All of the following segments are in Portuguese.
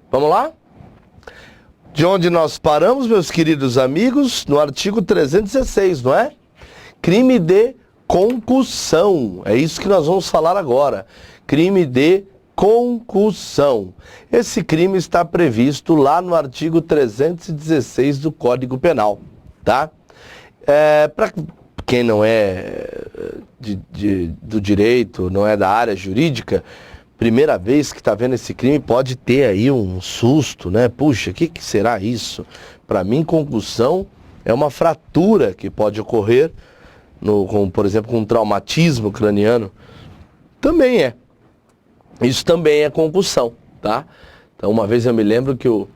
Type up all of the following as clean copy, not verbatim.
Vamos lá? De onde nós paramos, meus queridos amigos? No artigo 316, não é? Crime de concussão. É isso que nós vamos falar agora. Crime de concussão. Esse crime está previsto lá no artigo 316 do Código Penal, tá? Para quem não é do direito, não é da área jurídica, primeira vez que está vendo esse crime pode ter aí um susto, né? Puxa, o que será isso? Para mim, concussão é uma fratura que pode ocorrer, por exemplo, com um traumatismo craniano. Também é. Isso também é concussão, tá? Então, uma vez eu me lembro que o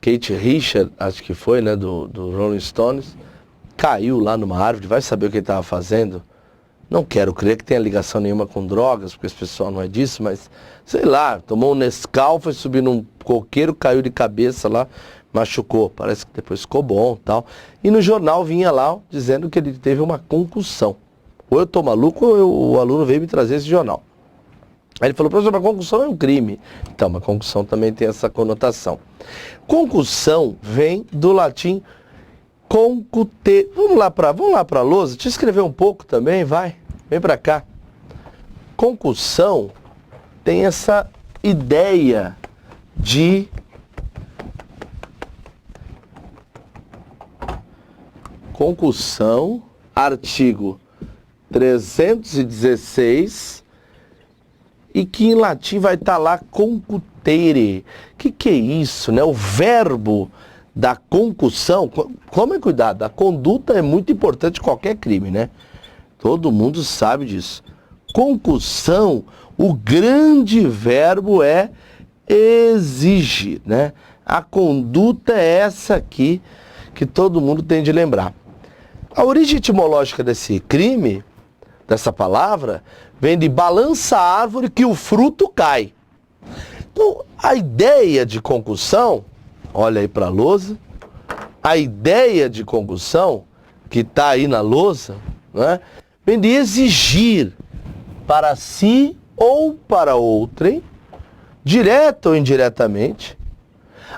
Keith Richards, acho que foi, né, do Rolling Stones, caiu lá numa árvore, vai saber o que ele estava fazendo. Não quero crer que tenha ligação nenhuma com drogas, porque esse pessoal não é disso, mas, sei lá, tomou um Nescau, foi subir num coqueiro, caiu de cabeça lá, machucou. Parece que depois ficou bom e tal. E no jornal vinha lá dizendo que ele teve uma concussão. Ou eu tô maluco, ou o aluno veio me trazer esse jornal. Aí ele falou, professor, mas concussão é um crime. Então, mas concussão também tem essa conotação. Concussão vem do latim concute. Vamos lá para a lousa. Deixa eu escrever um pouco também, vai. Vem para cá. Concussão tem essa ideia de concussão, artigo 316, e que em latim vai estar lá concutere. Que é isso, né? O verbo da concussão, tome cuidado, a conduta é muito importante em qualquer crime, né? Todo mundo sabe disso. Concussão, o grande verbo é exigir, né? A conduta é essa aqui que todo mundo tem de lembrar. A origem etimológica desse crime, dessa palavra, vem de balança a árvore que o fruto cai. Então, a ideia de concussão, olha aí para a lousa, a ideia de concussão, que está aí na lousa, né, vem de exigir para si ou para outrem, direta ou indiretamente,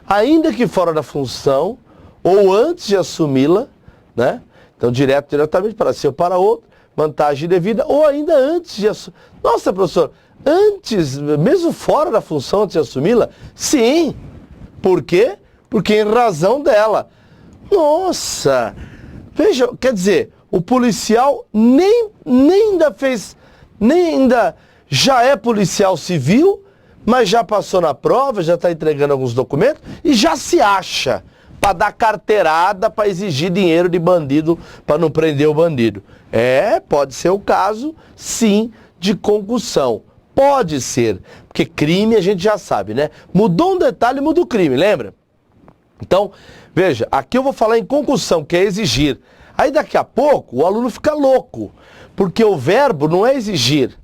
ainda que fora da função, ou antes de assumi-la, né? Então, diretamente para si ou para outro, vantagem devida, ou ainda antes de assumir. Nossa, professor, antes, mesmo fora da função, antes de assumi-la? Sim. Por quê? Porque em razão dela. Nossa! Veja, quer dizer, o policial nem ainda já é policial civil, mas já passou na prova, já está entregando alguns documentos e já se acha para dar carteirada, para exigir dinheiro de bandido, para não prender o bandido. Pode ser o caso, sim, de concussão. Pode ser, porque crime a gente já sabe, né? Mudou um detalhe, muda o crime, lembra? Então, veja, aqui eu vou falar em concussão, que é exigir. Aí daqui a pouco o aluno fica louco, porque o verbo não é exigir,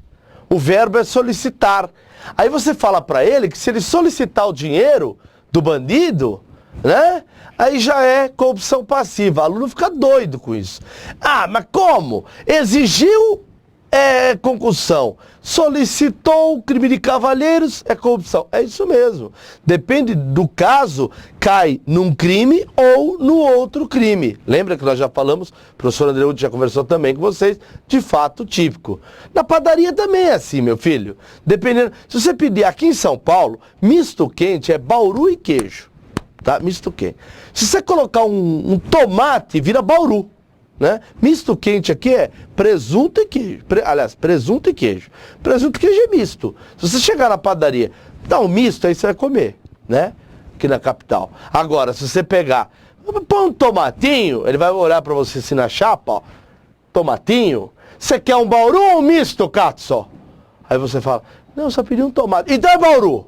o verbo é solicitar. Aí você fala para ele que se ele solicitar o dinheiro do bandido, né? Aí já é corrupção passiva. O aluno fica doido com isso. Ah, mas como? Exigiu é concussão. Solicitou crime de cavalheiros, é corrupção. É isso mesmo. Depende do caso, cai num crime ou no outro crime. Lembra que nós já falamos, o professor André Uti já conversou também com vocês, de fato típico. Na padaria também é assim, meu filho. Dependendo, se você pedir aqui em São Paulo, misto quente é bauru e queijo. Tá? Misto quente. Se você colocar um tomate, vira bauru. Né? Misto quente aqui é presunto e queijo. Presunto e queijo. Presunto e queijo é misto. Se você chegar na padaria, dá um misto, aí você vai comer, né? Aqui na capital. Agora, se você pegar, põe um tomatinho, ele vai olhar pra você assim na chapa, ó. Tomatinho. Você quer um bauru ou um misto, Katso? Aí você fala, não, só pedi um tomate. Então é bauru.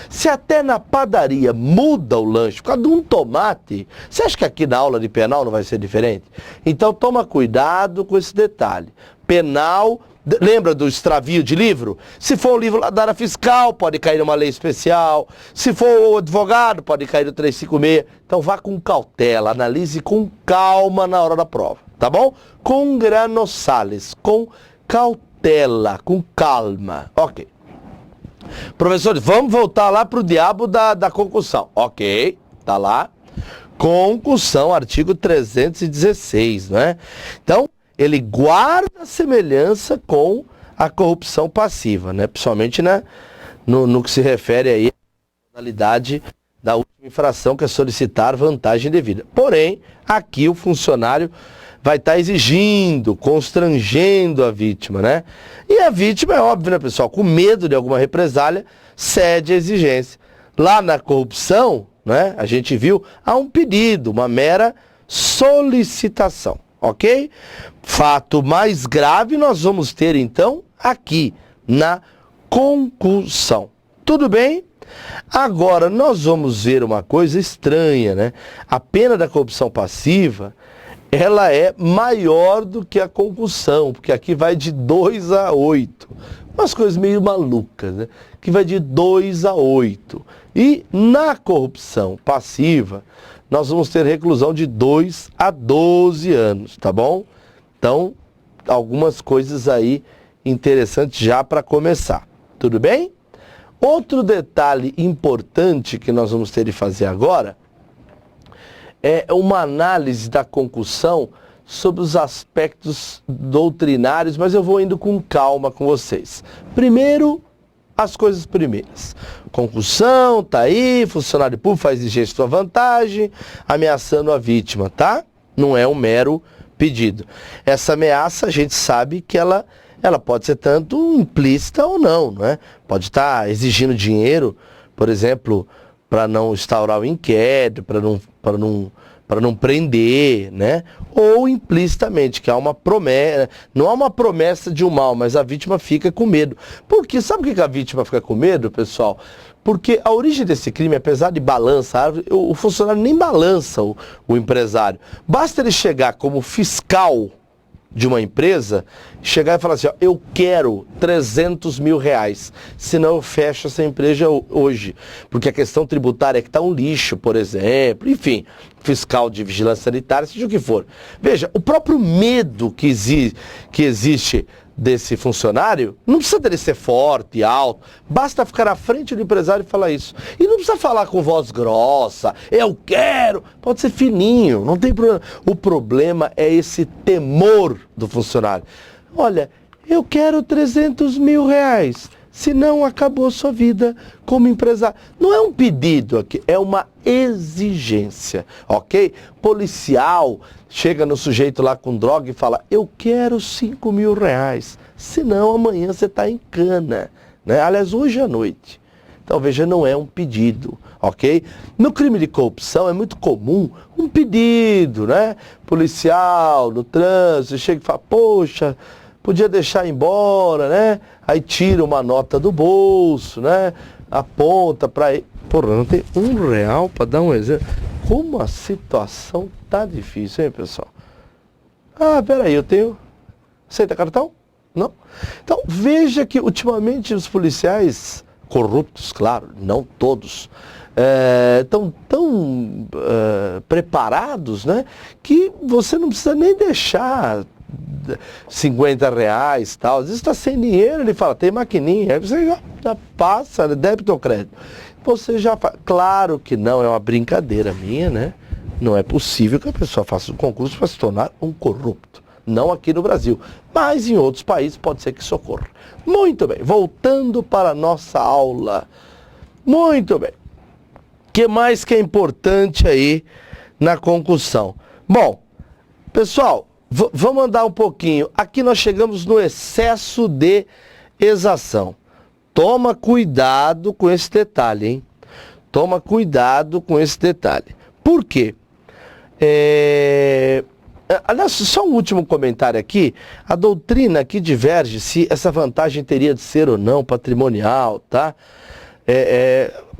Se até na padaria muda o lanche por causa de um tomate, você acha que aqui na aula de penal não vai ser diferente? Então toma cuidado com esse detalhe. Penal, lembra do extravio de livro? Se for um livro da área fiscal, pode cair numa lei especial. Se for o advogado, pode cair no 356. Então vá com cautela, analise com calma na hora da prova, tá bom? Com grano sales, com cautela, com calma. Ok. Professor, vamos voltar lá para o diabo da concussão. Ok, tá lá. Concussão, artigo 316, não é? Então, ele guarda semelhança com a corrupção passiva, né? Principalmente no que se refere aí à modalidade da última infração, que é solicitar vantagem devida. Porém, aqui o funcionário vai estar exigindo, constrangendo a vítima, né? E a vítima, é óbvio, né, pessoal, com medo de alguma represália, cede à exigência. Lá na corrupção, né, a gente viu, há um pedido, uma mera solicitação, ok? Fato mais grave nós vamos ter, então, aqui, na concussão. Tudo bem? Agora, nós vamos ver uma coisa estranha, né? A pena da corrupção passiva, ela é maior do que a concussão, porque aqui vai de 2 a 8. Umas coisas meio malucas, né? Que vai de 2 a 8. E na corrupção passiva, nós vamos ter reclusão de 2 a 12 anos, tá bom? Então, algumas coisas aí interessantes já para começar. Tudo bem? Outro detalhe importante que nós vamos ter de fazer agora é uma análise da concussão sobre os aspectos doutrinários, mas eu vou indo com calma com vocês. Primeiro, as coisas primeiras. Concussão, tá aí, funcionário público faz exigência de sua vantagem, ameaçando a vítima, tá? Não é um mero pedido. Essa ameaça, a gente sabe que ela pode ser tanto implícita ou não, não é? Pode estar exigindo dinheiro, por exemplo, para não instaurar o inquérito, para não prender, né? Ou implicitamente, que há uma promessa, não há uma promessa de um mal, mas a vítima fica com medo. Por quê? Sabe por que a vítima fica com medo, pessoal? Porque a origem desse crime, apesar de balançar, o funcionário nem balança o empresário. Basta ele chegar como fiscal de uma empresa, chegar e falar assim, ó, eu quero 300 mil reais, senão eu fecho essa empresa hoje, porque a questão tributária é que está um lixo, por exemplo, enfim, fiscal de vigilância sanitária, seja o que for. Veja, o próprio medo que existe desse funcionário, não precisa dele ser forte, alto, basta ficar à frente do empresário e falar isso. E não precisa falar com voz grossa, eu quero, pode ser fininho, não tem problema. O problema é esse temor do funcionário. Olha, eu quero 300 mil reais, senão acabou sua vida como empresário. Não é um pedido aqui, é uma exigência, ok? Policial chega no sujeito lá com droga e fala, eu quero 5 mil reais, senão amanhã você está em cana, né? Aliás, hoje à noite. Então, veja, não é um pedido, ok? No crime de corrupção é muito comum um pedido, né? Policial, no trânsito, chega e fala, poxa, podia deixar embora, né? Aí tira uma nota do bolso, né? Aponta para ele. Porra, não tem R$1 para dar um exemplo. Como a situação tá difícil, hein, pessoal? Ah, peraí, eu tenho... Aceita cartão? Não? Então, veja que ultimamente os policiais corruptos, claro, não todos, estão tão preparados, né? Que você não precisa nem deixar 50 reais, tal. Às vezes está sem dinheiro, ele fala, tem maquininha, aí você já passa, né? Débito ou crédito. Você já faz. Claro que não, é uma brincadeira minha, né? Não é possível que a pessoa faça um concurso para se tornar um corrupto. Não aqui no Brasil, mas em outros países pode ser que isso ocorra. Muito bem, voltando para a nossa aula. Muito bem. O que mais que é importante aí na concussão? Bom, pessoal, vamos andar um pouquinho. Aqui nós chegamos no excesso de exação. Toma cuidado com esse detalhe, hein? Toma cuidado com esse detalhe. Por quê? Aliás, só um último comentário aqui. A doutrina aqui diverge se essa vantagem teria de ser ou não patrimonial, tá?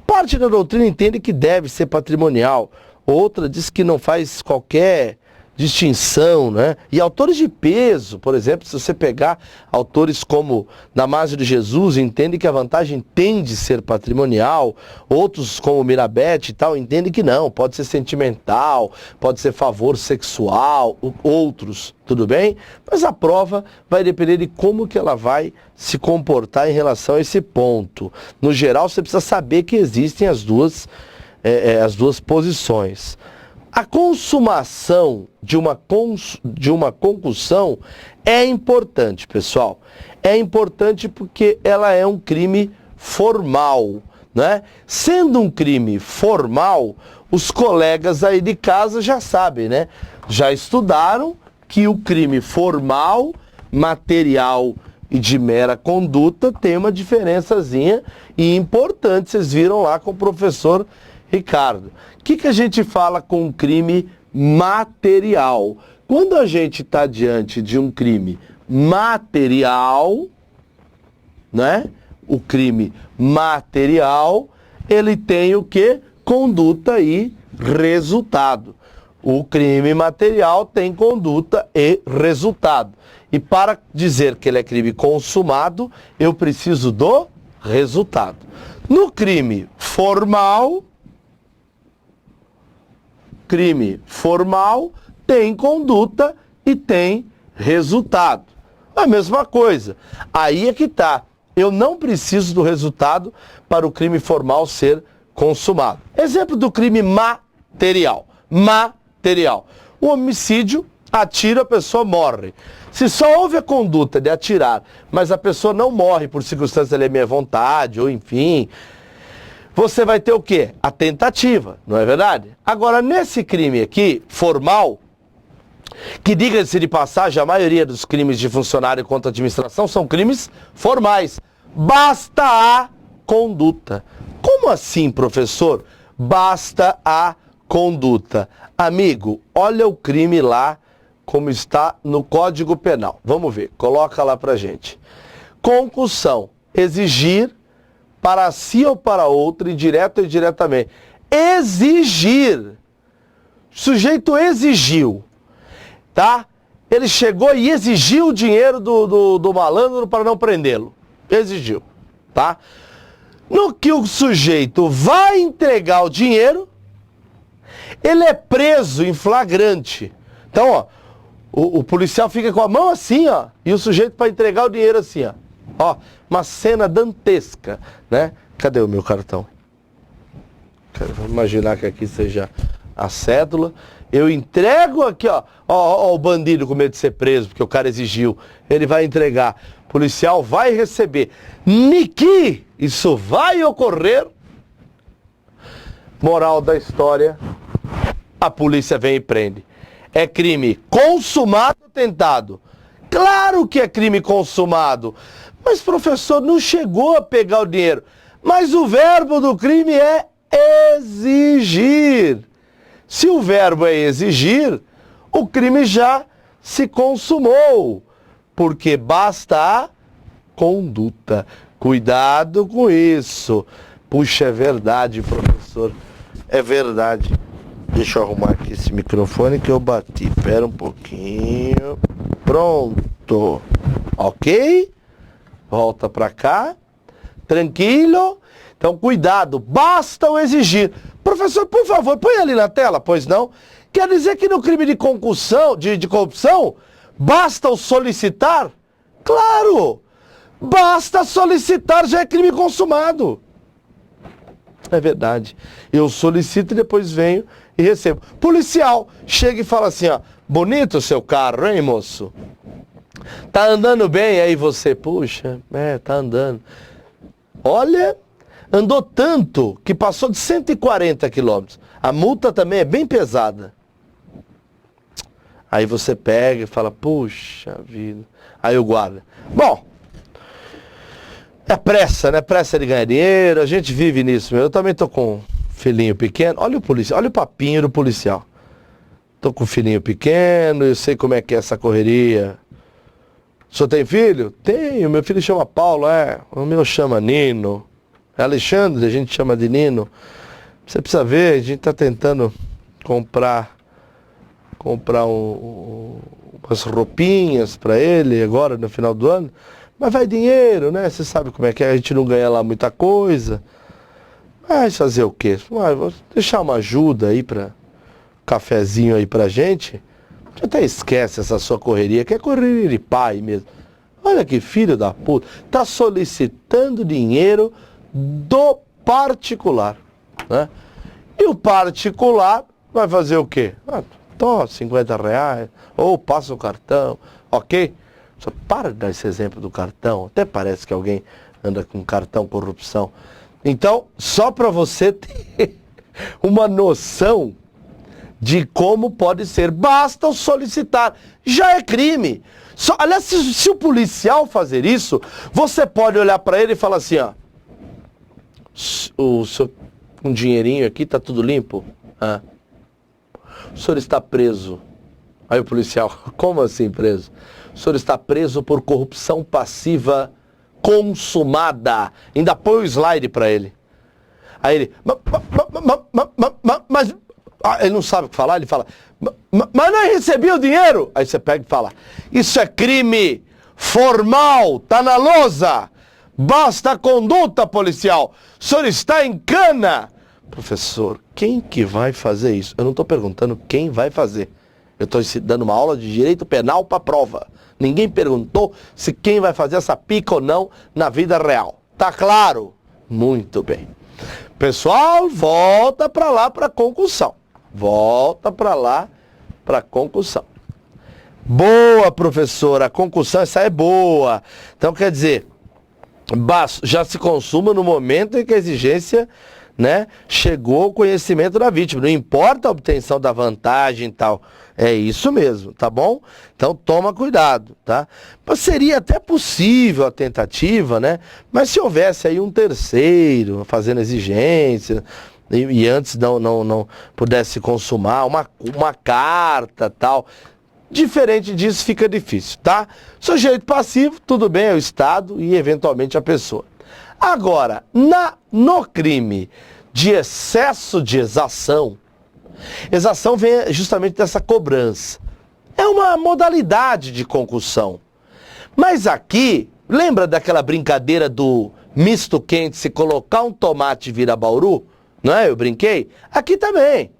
Parte da doutrina entende que deve ser patrimonial. Outra diz que não faz qualquer distinção, né? E autores de peso, por exemplo, se você pegar autores como Damásio de Jesus, entende que a vantagem tem de ser patrimonial, outros como Mirabete e tal, entendem que não, pode ser sentimental, pode ser favor sexual, outros, tudo bem? Mas a prova vai depender de como que ela vai se comportar em relação a esse ponto. No geral, você precisa saber que existem as duas posições. A consumação de uma concussão é importante, pessoal. É importante porque ela é um crime formal, né? Sendo um crime formal, os colegas aí de casa já sabem, né? Já estudaram que o crime formal, material e de mera conduta tem uma diferençazinha e importante. Vocês viram lá com o professor Ricardo. O que a gente fala com um crime material? Quando a gente está diante de um crime material, né? O crime material, ele tem o quê? Conduta e resultado. O crime material tem conduta e resultado. E para dizer que ele é crime consumado, eu preciso do resultado. No crime formal tem conduta e tem resultado. A mesma coisa. Aí é que está. Eu não preciso do resultado para o crime formal ser consumado. Exemplo do crime material. O homicídio, atira, a pessoa morre. Se só houve a conduta de atirar, mas a pessoa não morre por circunstância de minha vontade, ou enfim, você vai ter o quê? A tentativa, não é verdade? Agora, nesse crime aqui, formal, que diga-se de passagem, a maioria dos crimes de funcionário contra a administração são crimes formais. Basta a conduta. Como assim, professor? Basta a conduta. Amigo, olha o crime lá, como está no Código Penal. Vamos ver, coloca lá pra gente. Concussão, exigir para si ou para outro, indireto ou indiretamente. Exigir. O sujeito exigiu, tá? Ele chegou e exigiu o dinheiro do malandro para não prendê-lo. Exigiu, tá? No que o sujeito vai entregar o dinheiro, ele é preso em flagrante. Então, ó, o policial fica com a mão assim, ó, e o sujeito para entregar o dinheiro assim, ó. Ó, uma cena dantesca, né? Cadê o meu cartão? Vamos imaginar que aqui seja a cédula. Eu entrego aqui, ó, ó, o bandido com medo de ser preso, porque o cara exigiu. Ele vai entregar. O policial vai receber. Niki, isso vai ocorrer. Moral da história, a polícia vem e prende. É crime consumado ou tentado? Claro que é crime consumado. Mas, professor, não chegou a pegar o dinheiro. Mas o verbo do crime é exigir. Se o verbo é exigir, o crime já se consumou. Porque basta a conduta. Cuidado com isso. Puxa, é verdade, professor. É verdade. Deixa eu arrumar aqui esse microfone que eu bati. Espera um pouquinho. Pronto. Ok? Volta para cá. Tranquilo? Então, cuidado. Basta o exigir. Professor, por favor, põe ali na tela. Pois não? Quer dizer que no crime de concussão, de corrupção, basta o solicitar? Claro! Basta solicitar, já é crime consumado. É verdade. Eu solicito e depois venho e recebo. Policial chega e fala assim, ó, bonito o seu carro, hein, moço? Tá andando bem? Aí você, puxa, tá andando. Olha, andou tanto que passou de 140 quilômetros. A multa também é bem pesada. Aí você pega e fala, puxa vida. Aí o guarda. Bom, é pressa, né? Pressa de ganhar dinheiro, a gente vive nisso, meu. Eu também tô com um filhinho pequeno. Olha o policial, olha o papinho do policial. Tô com um filhinho pequeno, eu sei como é que é essa correria. O senhor tem filho? Tenho, meu filho chama Paulo, o meu chama Nino. É Alexandre, a gente chama de Nino. Você precisa ver, a gente tá tentando comprar comprar umas roupinhas para ele agora no final do ano. Mas vai dinheiro, né? Você sabe como é que é, a gente não ganha lá muita coisa. Mas fazer o quê? Vou deixar uma ajuda aí para cafezinho aí pra gente. Você até esquece essa sua correria, que é correria de pai mesmo. Olha que filho da puta. Tá solicitando dinheiro do particular, né? E o particular vai fazer o quê? Tô, 50 reais, ou passa o cartão, ok? Só para de dar esse exemplo do cartão, até parece que alguém anda com cartão corrupção. Então, só para você ter uma noção de como pode ser, basta solicitar, já é crime. Aliás, se o policial fazer isso, você pode olhar para ele e falar assim, ó, o senhor, um dinheirinho aqui, tá tudo limpo? O senhor está preso. Aí o policial, como assim preso? O senhor está preso por corrupção passiva consumada. Ainda põe o slide para ele. Aí ele, mas ele não sabe o que falar, ele fala, mas não recebi o dinheiro? Aí você pega e fala, isso é crime formal, tá na lousa, basta a conduta policial, o senhor está em cana. Professor, quem que vai fazer isso? Eu não estou perguntando quem vai fazer. Eu estou dando uma aula de direito penal para prova. Ninguém perguntou se quem vai fazer essa pica ou não na vida real. Tá claro? Muito bem. Pessoal, volta para lá para concussão. Volta para lá para concussão. Boa, professora. A concussão, essa é boa. Então, quer dizer, já se consuma no momento em que a exigência, né, chegou ao conhecimento da vítima. Não importa a obtenção da vantagem e tal. É isso mesmo, tá bom? Então toma cuidado, tá? Mas seria até possível a tentativa, né? Mas se houvesse aí um terceiro fazendo exigência e antes não pudesse consumar uma carta tal, diferente disso fica difícil, tá? Sujeito passivo, tudo bem, é o Estado e eventualmente a pessoa. Agora, no crime de excesso de exação, exação vem justamente dessa cobrança. É uma modalidade de concussão. Mas aqui, lembra daquela brincadeira do misto quente, se colocar um tomate vira bauru? Não é? Eu brinquei? Aqui também.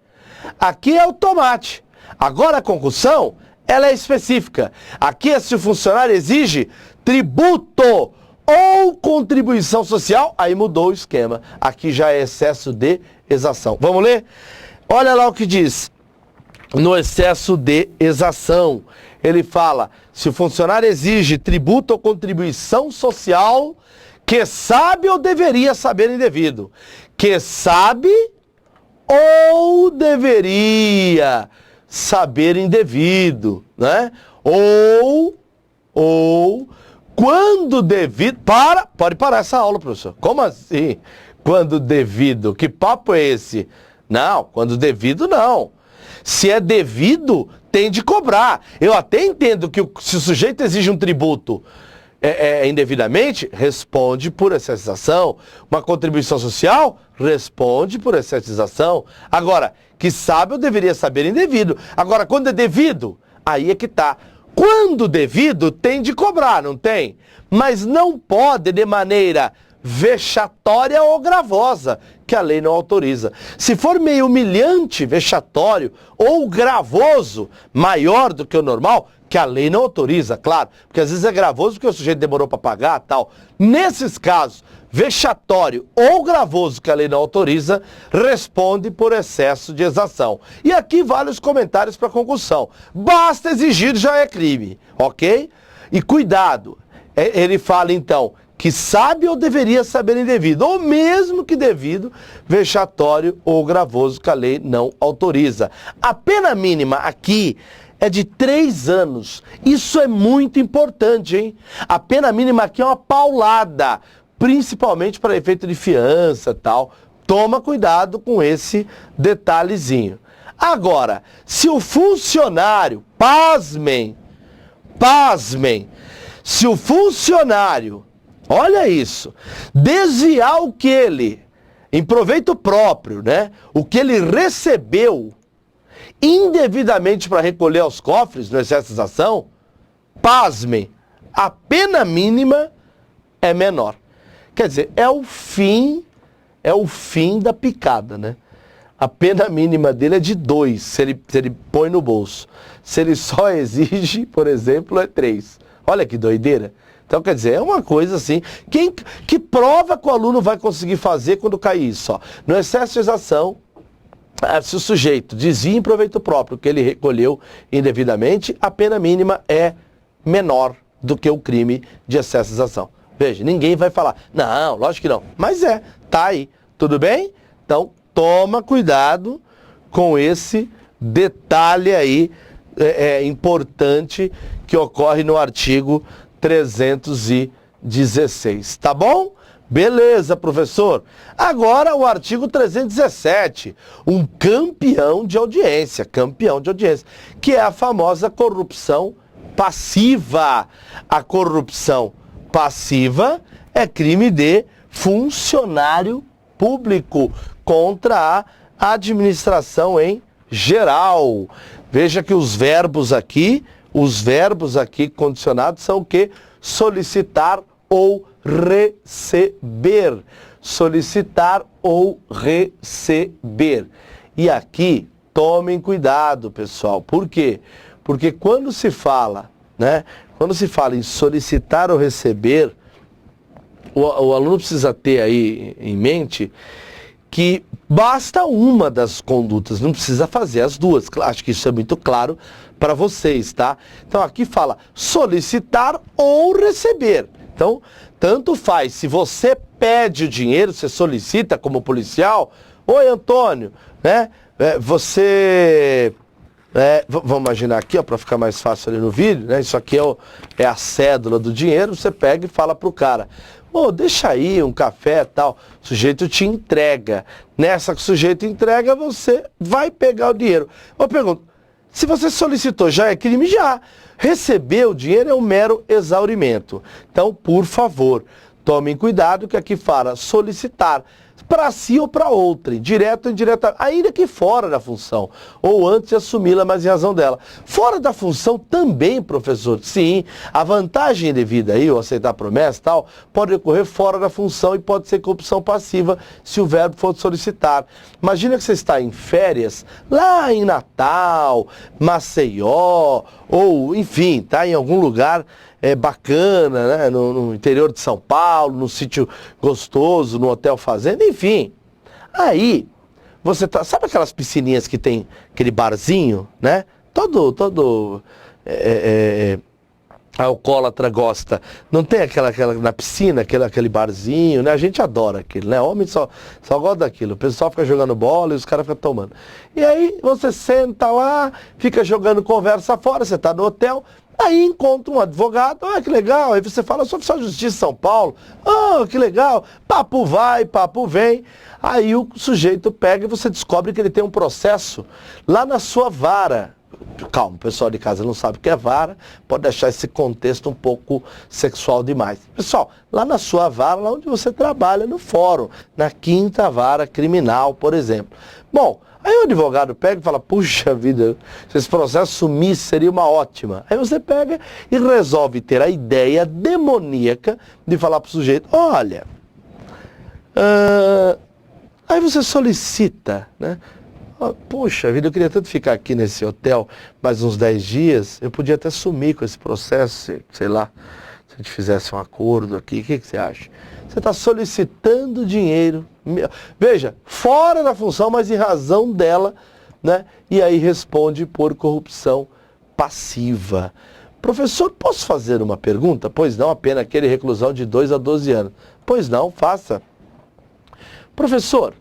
Aqui é o tomate. Agora a concussão, ela é específica. Aqui é se o funcionário exige tributo ou contribuição social, aí mudou o esquema. Aqui já é excesso de exação. Vamos ler? Olha lá o que diz. No excesso de exação, ele fala, se o funcionário exige tributo ou contribuição social, que sabe ou deveria saber indevido. Que sabe ou deveria saber indevido, né? Ou quando devido... Pode parar essa aula, professor. Como assim? Quando devido? Que papo é esse? Não, quando devido, não. Se é devido, tem de cobrar. Eu até entendo que se o sujeito exige um tributo indevidamente, responde por excessização. Uma contribuição social, responde por excessização. Agora, que sabe ou deveria saber indevido. Agora, quando é devido, aí é que tá. Quando devido, tem de cobrar, não tem? Mas não pode de maneira vexatória ou gravosa, que a lei não autoriza. Se for meio humilhante, vexatório ou gravoso, maior do que o normal, que a lei não autoriza, claro, porque às vezes é gravoso porque o sujeito demorou para pagar e tal. Nesses casos, vexatório ou gravoso que a lei não autoriza, responde por excesso de exação. E aqui vale os comentários para concussão. Basta exigir, já é crime, ok? E cuidado, ele fala então que sabe ou deveria saber indevido, ou mesmo que devido, vexatório ou gravoso que a lei não autoriza. A pena mínima aqui é de 3 anos. Isso é muito importante, hein? A pena mínima aqui é uma paulada, principalmente para efeito de fiança e tal. Toma cuidado com esse detalhezinho. Agora, se o funcionário, pasmem, se o funcionário, olha isso, desviar o que ele, em proveito próprio, né? O que ele recebeu indevidamente para recolher aos cofres no excesso de exação, pasmem, a pena mínima é menor. Quer dizer, é o fim da picada, né? A pena mínima dele é de 2, se ele põe no bolso. Se ele só exige, por exemplo, é 3. Olha que doideira. Então, quer dizer, é uma coisa assim, que prova que o aluno vai conseguir fazer quando cair isso? Ó. No excesso de exação, se o sujeito desvia em proveito próprio que ele recolheu indevidamente, a pena mínima é menor do que o crime de excesso de exação. Veja, ninguém vai falar, não, lógico que não, mas tá aí, tudo bem? Então, toma cuidado com esse detalhe aí importante que ocorre no artigo 316, tá bom? Beleza, professor. Agora o artigo 317, um campeão de audiência, que é a famosa corrupção passiva. A corrupção passiva é crime de funcionário público contra a administração em geral. Veja que os verbos aqui condicionados são o quê? Solicitar ou receber. Solicitar ou receber. E aqui, tomem cuidado, pessoal. Por quê? Porque quando se fala, né? Quando se fala em solicitar ou receber, o aluno precisa ter aí em mente que basta uma das condutas, não precisa fazer as duas. Acho que isso é muito claro para vocês, tá? Então aqui fala solicitar ou receber. Então, tanto faz, se você pede o dinheiro, você solicita como policial, oi Antônio, né? Vamos imaginar aqui, para ficar mais fácil ali no vídeo, né? Isso aqui é a cédula do dinheiro, você pega e fala pro cara, deixa aí um café e tal, o sujeito te entrega. Nessa que o sujeito entrega, você vai pegar o dinheiro. Eu pergunto, se você solicitou, já é crime? Já. Receber o dinheiro é um mero exaurimento. Então, por favor, tomem cuidado que aqui fala solicitar para si ou para outra, direto ou indiretamente, ainda que fora da função, ou antes de assumi-la, mas em razão dela. Fora da função também, professor, sim, a vantagem devida aí, ou aceitar promessa e tal, pode ocorrer fora da função e pode ser corrupção passiva se o verbo for solicitar. Imagina que você está em férias, lá em Natal, Maceió, ou enfim, tá em algum lugar bacana, né? No interior de São Paulo, num sítio gostoso, no hotel fazenda, enfim. Aí, você tá... Sabe aquelas piscininhas que tem aquele barzinho, né? Todo alcoólatra gosta. Não tem aquela na piscina, aquele barzinho, né? A gente adora aquilo, né? Homem só gosta daquilo. O pessoal fica jogando bola e os caras ficam tomando. E aí, você senta lá, fica jogando conversa fora, você tá no hotel... Aí encontra um advogado, que legal, aí você fala, eu sou oficial de justiça de São Paulo, que legal, papo vai, papo vem, aí o sujeito pega e você descobre que ele tem um processo lá na sua vara. Calma, o pessoal de casa não sabe o que é vara, pode deixar esse contexto um pouco sexual demais. Pessoal, lá na sua vara, lá onde você trabalha, no fórum, na 5ª Vara Criminal, por exemplo. Bom, aí o advogado pega e fala, puxa vida, se esse processo sumisse seria uma ótima. Aí você pega e resolve ter a ideia demoníaca de falar para o sujeito, olha, aí você solicita, né? Puxa vida, eu queria tanto ficar aqui nesse hotel mais uns 10 dias, eu podia até sumir com esse processo, sei lá, se a gente fizesse um acordo aqui, o que você acha? Você está solicitando dinheiro, veja, fora da função, mas em razão dela, né? E aí responde por corrupção passiva. Professor, posso fazer uma pergunta? Pois não, a pena aquele reclusão de 2 a 12 anos. Pois não, faça. Professor,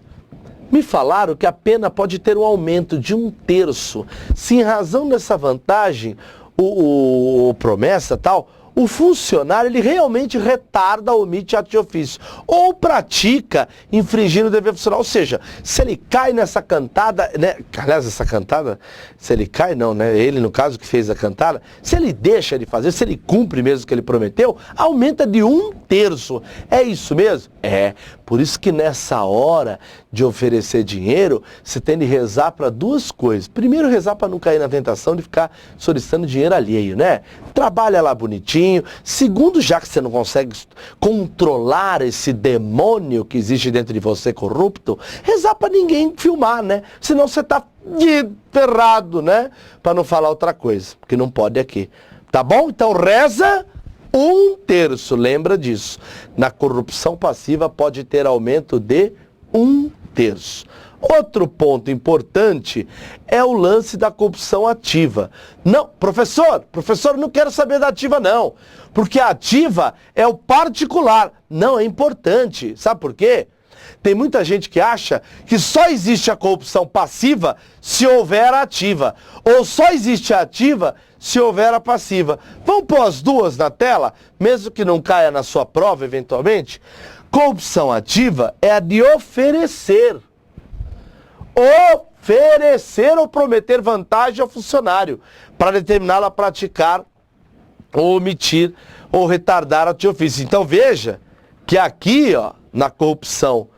me falaram que a pena pode ter um aumento de 1/3. Se em razão dessa vantagem, o promessa tal, o funcionário ele realmente retarda ou omite ato de ofício. Ou pratica infringindo o dever funcional. Ou seja, se ele cai nessa cantada, né? Aliás, essa cantada, se ele cai não, né? Ele, no caso, que fez a cantada, se ele deixa de fazer, se ele cumpre mesmo o que ele prometeu, aumenta de 1/3. É isso mesmo? É, por isso que nessa hora de oferecer dinheiro, você tem de rezar para duas coisas. Primeiro, rezar para não cair na tentação de ficar solicitando dinheiro alheio, né? Trabalha lá bonitinho. Segundo, já que você não consegue controlar esse demônio que existe dentro de você corrupto, rezar para ninguém filmar, né? Senão você tá ferrado, né? Para não falar outra coisa, porque não pode aqui. Tá bom? Então reza... 1/3, lembra disso. Na corrupção passiva pode ter aumento de 1/3. Outro ponto importante é o lance da corrupção ativa. Não, professor, eu não quero saber da ativa não, porque a ativa é o particular. Não, é importante. Sabe por quê? Tem muita gente que acha que só existe a corrupção passiva se houver a ativa. Ou só existe a ativa se houver a passiva. Vamos pôr as duas na tela, mesmo que não caia na sua prova eventualmente? Corrupção ativa é a de oferecer. Oferecer ou prometer vantagem ao funcionário para determiná-lo a praticar ou omitir ou retardar ato de ofício. Então veja que aqui, ó, na corrupção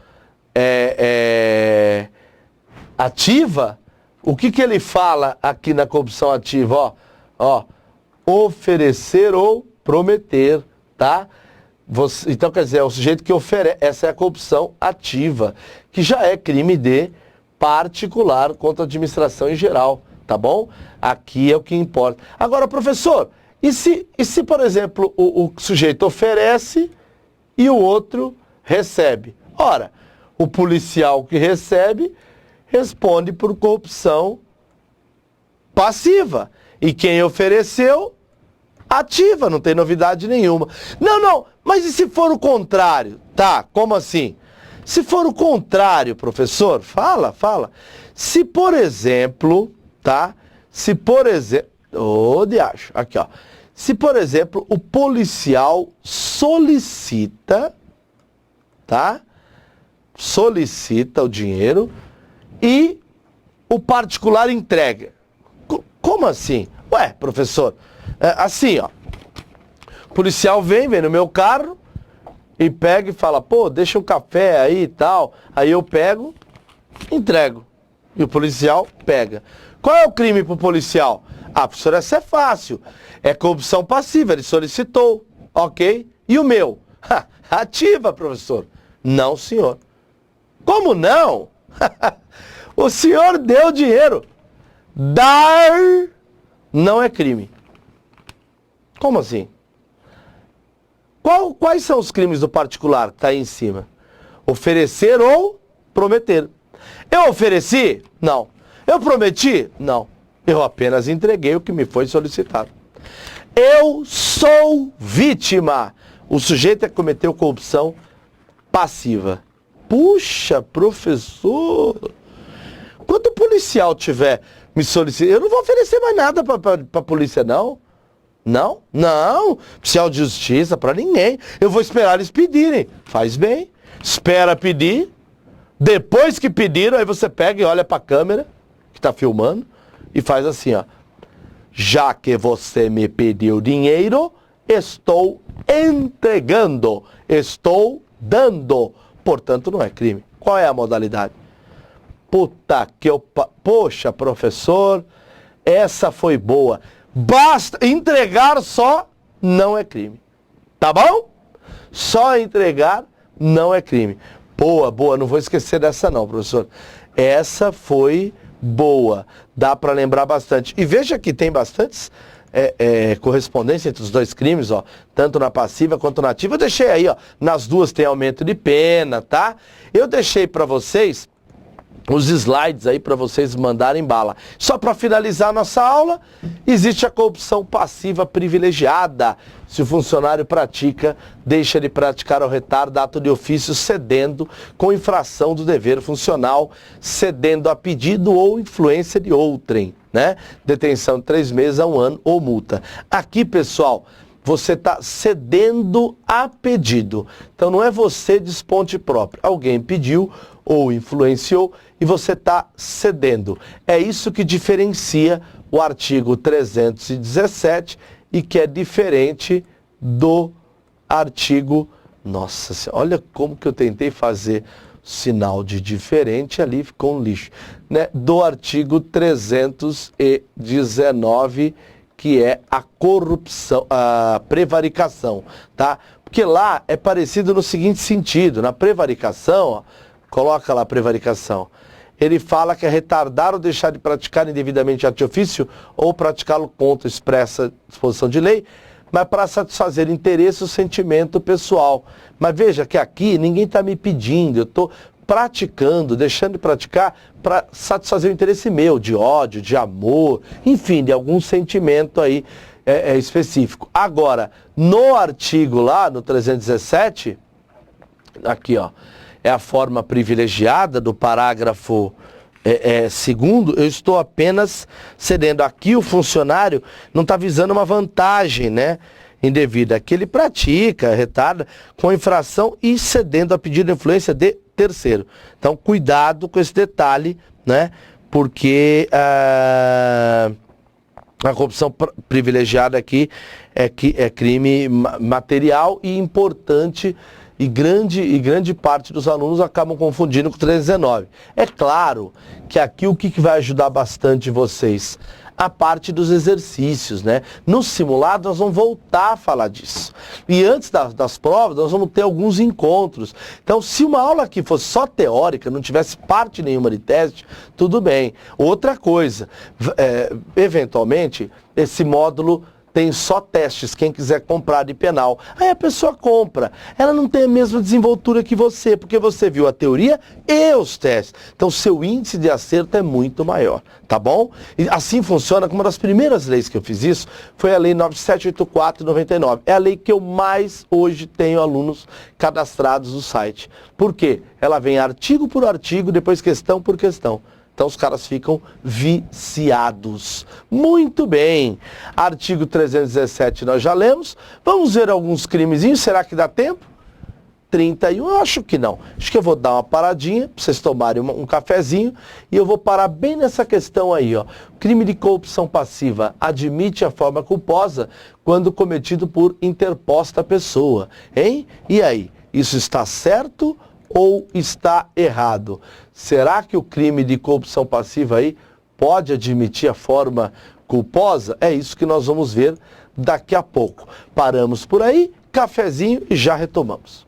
ativa, o que ele fala aqui na corrupção ativa? Ó, oferecer ou prometer, tá? Então, quer dizer, é o sujeito que oferece, essa é a corrupção ativa, que já é crime de particular contra a administração em geral, tá bom? Aqui é o que importa. Agora, professor, e se por exemplo, o sujeito oferece e o outro recebe? Ora, o policial que recebe responde por corrupção passiva. E quem ofereceu, ativa, não tem novidade nenhuma. Não, mas e se for o contrário? Tá, como assim? Se for o contrário, professor, fala. Se, por exemplo, tá? Se, por exemplo... diacho, aqui, ó. Se, por exemplo, o policial solicita, tá? Solicita o dinheiro e o particular entrega. Como assim? Ué, professor, assim, ó. O policial vem no meu carro e pega e fala, pô, deixa um café aí e tal. Aí eu pego, entrego. E o policial pega. Qual é o crime pro policial? Ah, professor, essa é fácil. É corrupção passiva, ele solicitou, ok? E o meu? Ativa, professor. Não, senhor. Como não? O senhor deu dinheiro. Dar não é crime. Como assim? Quais são os crimes do particular que está aí em cima? Oferecer ou prometer. Eu ofereci? Não. Eu prometi? Não. Eu apenas entreguei o que me foi solicitado. Eu sou vítima. O sujeito é que cometeu corrupção passiva. Puxa, professor. Quando o policial tiver me solicitando, eu não vou oferecer mais nada para a polícia, não. Não. Oficial de justiça, para ninguém. Eu vou esperar eles pedirem. Faz bem. Espera pedir. Depois que pediram, aí você pega e olha para a câmera que está filmando e faz assim, ó. Já que você me pediu dinheiro, estou entregando. Estou dando. Portanto, não é crime. Qual é a modalidade? Puta que eu... Poxa, professor, essa foi boa. Basta entregar só não é crime. Tá bom? Só entregar não é crime. Boa, não vou esquecer dessa não, professor. Essa foi boa. Dá para lembrar bastante. E veja que tem bastantes correspondência entre os dois crimes, ó. Tanto na passiva quanto na ativa. Eu deixei aí, ó. Nas duas tem aumento de pena, tá? Eu deixei para vocês os slides aí para vocês mandarem bala. Só para finalizar a nossa aula, existe a corrupção passiva privilegiada. Se o funcionário pratica, deixa de praticar ao retardo ato de ofício cedendo com infração do dever funcional, cedendo a pedido ou influência de outrem, né? Detenção de 3 meses a 1 ano ou multa. Aqui, pessoal, você está cedendo a pedido. Então não é você de esponte próprio. Alguém pediu ou influenciou e você está cedendo. É isso que diferencia o artigo 317 e que é diferente do artigo Nossa Senhora, olha como que eu tentei fazer sinal de diferente, ali ficou um lixo, né? Do artigo 319, que é a corrupção, a prevaricação, tá? Porque lá é parecido no seguinte sentido, na prevaricação, ó, coloca lá a prevaricação, ele fala que é retardar ou deixar de praticar indevidamente ato de ofício ou praticá-lo contra expressa disposição de lei, mas para satisfazer interesse ou sentimento pessoal. Mas veja que aqui ninguém está me pedindo, eu estou praticando, deixando de praticar para satisfazer o interesse meu, de ódio, de amor, enfim, de algum sentimento aí específico. Agora, no artigo lá, no 317, aqui ó, é a forma privilegiada do parágrafo segundo, eu estou apenas cedendo. Aqui o funcionário não está visando uma vantagem, né, indevida. Aqui ele pratica, retarda, com infração e cedendo a pedido de influência de terceiro. Então, cuidado com esse detalhe, né, porque a corrupção privilegiada aqui é crime material e importante. E grande parte dos alunos acabam confundindo com o 319. É claro que aqui o que vai ajudar bastante vocês? A parte dos exercícios, né? No simulado nós vamos voltar a falar disso. E antes das provas nós vamos ter alguns encontros. Então, se uma aula aqui fosse só teórica, não tivesse parte nenhuma de teste, tudo bem. Outra coisa, eventualmente, esse módulo tem só testes, quem quiser comprar de penal. Aí a pessoa compra. Ela não tem a mesma desenvoltura que você, porque você viu a teoria e os testes. Então, seu índice de acerto é muito maior, tá bom? E assim funciona, como uma das primeiras leis que eu fiz isso, foi a Lei 9784/99. É a lei que eu mais hoje tenho alunos cadastrados no site. Por quê? Ela vem artigo por artigo, depois questão por questão. Então os caras ficam viciados. Muito bem. Artigo 317 nós já lemos. Vamos ver alguns crimezinhos. Será que dá tempo? 31, eu acho que não. Acho que eu vou dar uma paradinha para vocês tomarem um cafezinho e eu vou parar bem nessa questão aí, ó. Crime de corrupção passiva admite a forma culposa quando cometido por interposta pessoa. Hein? E aí? Isso está certo ou está errado? Será que o crime de corrupção passiva aí pode admitir a forma culposa? É isso que nós vamos ver daqui a pouco. Paramos por aí, cafezinho e já retomamos.